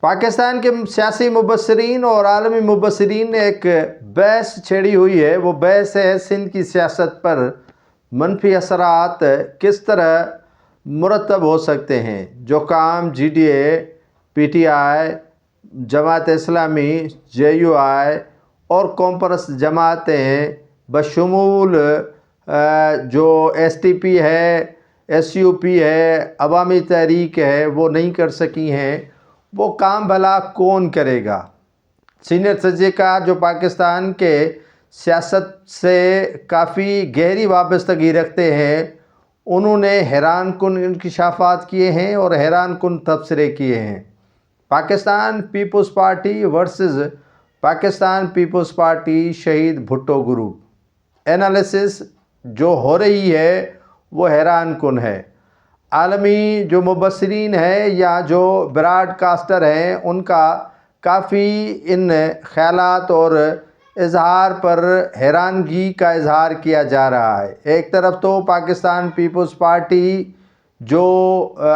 پاکستان کے سیاسی مبصرین اور عالمی مبصرین نے ایک بحث چھیڑی ہوئی ہے. وہ بحث ہے سندھ کی سیاست پر منفی اثرات کس طرح مرتب ہو سکتے ہیں. جو کام G D A, P T I, Jamaat Islami, J you آئی اور قوم پرست جماعتیں بشمول جو ایس ٹی پی ہے، ایس یو پی ہے، عوامی تحریک ہے، وہ نہیں کر سکی ہیں، وہ کام بھلا کون کرے گا. سینئر تجزیہ جو پاکستان کے سیاست سے کافی گہری وابستگی رکھتے ہیں، انہوں نے حیران کن انکشافات کیے ہیں اور حیران کن تبصرے کیے ہیں. Pakistan Peoples Party versus Pakistan Peoples Party Shaheed Bhutto group. Analysis جو ہو رہی ہے وہ حیران کن ہے. عالمی جو مبصرین ہیں یا جو براڈ کاسٹر ہیں، ان کا کافی ان خیالات اور اظہار پر حیرانگی کا اظہار کیا جا رہا ہے. ایک طرف تو پاکستان پیپلز پارٹی جو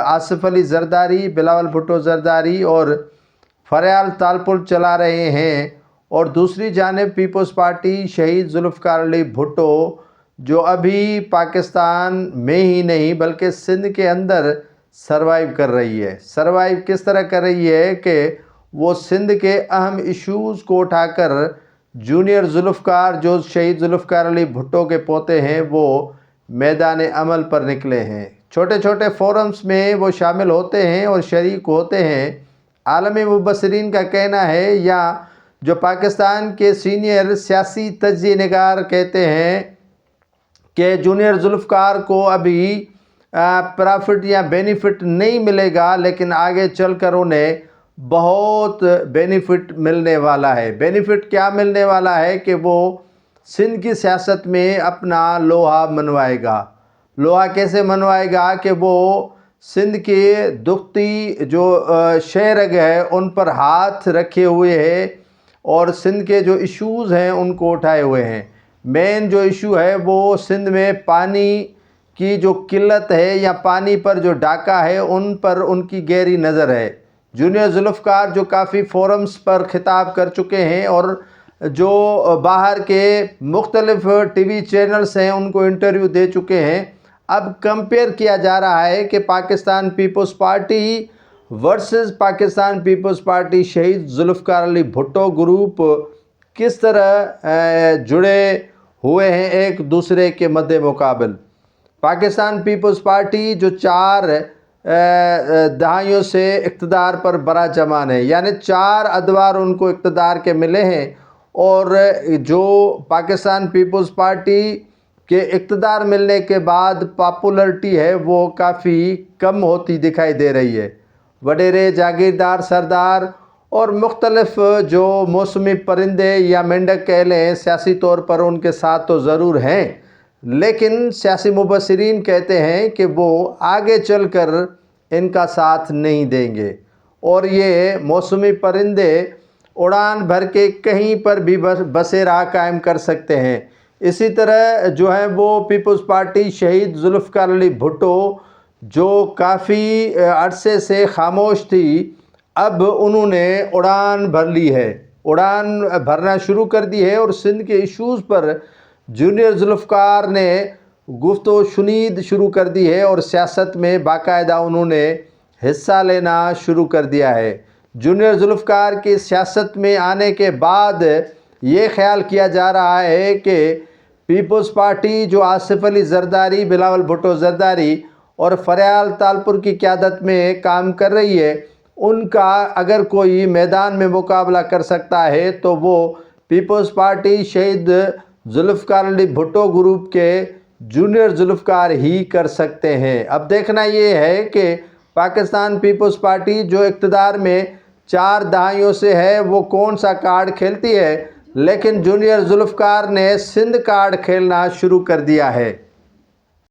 آصف علی زرداری، بلاول بھٹو زرداری اور فریال تالپور چلا رہے ہیں، اور دوسری جانب پیپلز پارٹی شہید ذوالفقار علی بھٹو جو ابھی پاکستان میں ہی نہیں بلکہ سندھ کے اندر سروائیو کر رہی ہے. سروائیو کس طرح کر رہی ہے کہ وہ سندھ کے اہم ایشوز کو اٹھا کر جونیئر ذوالفقار جو شہید ذوالفقار علی بھٹو کے پوتے ہیں وہ میدان عمل پر نکلے ہیں. چھوٹے چھوٹے فورمز میں وہ شامل ہوتے ہیں اور شریک ہوتے ہیں. عالمی مبصرین کا کہنا ہے یا جو پاکستان کے سینئر سیاسی تجزیہ نگار کہتے ہیں کہ جونیئر ذوالفقار کو ابھی پرافٹ یا بینیفٹ نہیں ملے گا، لیکن آگے چل کر انہیں بہت بینیفٹ ملنے والا ہے. بینیفٹ کیا ملنے والا ہے کہ وہ سندھ کی سیاست میں اپنا لوہا منوائے گا. لوہا کیسے منوائے گا کہ وہ سندھ کے دکھتی جو شہرگ ہے ان پر ہاتھ رکھے ہوئے ہے اور سندھ کے جو ایشوز ہیں ان کو اٹھائے ہوئے ہیں. مین جو ایشو ہے وہ سندھ میں پانی کی جو قلت ہے یا پانی پر جو ڈاکہ ہے ان پر ان کی گہری نظر ہے. جونیئر ذوالفقار جو کافی فورمز پر خطاب کر چکے ہیں اور جو باہر کے مختلف ٹی وی چینلز ہیں ان کو انٹرویو دے چکے ہیں. اب کمپیئر کیا جا رہا ہے کہ پاکستان پیپلز پارٹی ورسز پاکستان پیپلز پارٹی شہید ذوالفقار علی بھٹو گروپ کس طرح جڑے ہوئے ہیں ایک دوسرے کے مد مقابل. پاکستان پیپلز پارٹی جو 4 دہائیوں سے اقتدار پر براجمان ہے، یعنی 4 ادوار ان کو اقتدار کے ملے ہیں، اور جو پاکستان پیپلز پارٹی کے اقتدار ملنے کے بعد پاپولرٹی ہے وہ کافی کم ہوتی دکھائی دے رہی ہے. وڈیرے، جاگیردار، سردار اور مختلف جو موسمی پرندے یا مینڈک کہہ لیں سیاسی طور پر ان کے ساتھ تو ضرور ہیں، لیکن سیاسی مبصرین کہتے ہیں کہ وہ آگے چل کر ان کا ساتھ نہیں دیں گے اور یہ موسمی پرندے اڑان بھر کے کہیں پر بھی بسیرا قائم کر سکتے ہیں. اسی طرح جو ہے وہ پیپلز پارٹی شہید ذوالفقار علی بھٹو جو کافی عرصے سے خاموش تھی، اب انہوں نے اڑان بھر لی ہے، اڑان بھرنا شروع کر دی ہے اور سندھ کے ایشوز پر جونیئر ذوالفقار نے گفت و شنید شروع کر دی ہے اور سیاست میں باقاعدہ انہوں نے حصہ لینا شروع کر دیا ہے. جونیئر ذوالفقار کی سیاست میں آنے کے بعد یہ خیال کیا جا رہا ہے کہ پیپلز پارٹی جو آصف علی زرداری، بلاول بھٹو زرداری اور فریال تالپور کی قیادت میں کام کر رہی ہے، ان کا اگر کوئی میدان میں مقابلہ کر سکتا ہے تو وہ پیپلز پارٹی شہید ذوالفقار علی بھٹو گروپ کے جونیئر ذوالفقار ہی کر سکتے ہیں. اب دیکھنا یہ ہے کہ پاکستان پیپلز پارٹی جو اقتدار میں 4 دہائیوں سے ہے وہ کون سا کارڈ کھیلتی ہے، لیکن جونیئر ذوالفقار نے سندھ کارڈ کھیلنا شروع کر دیا ہے.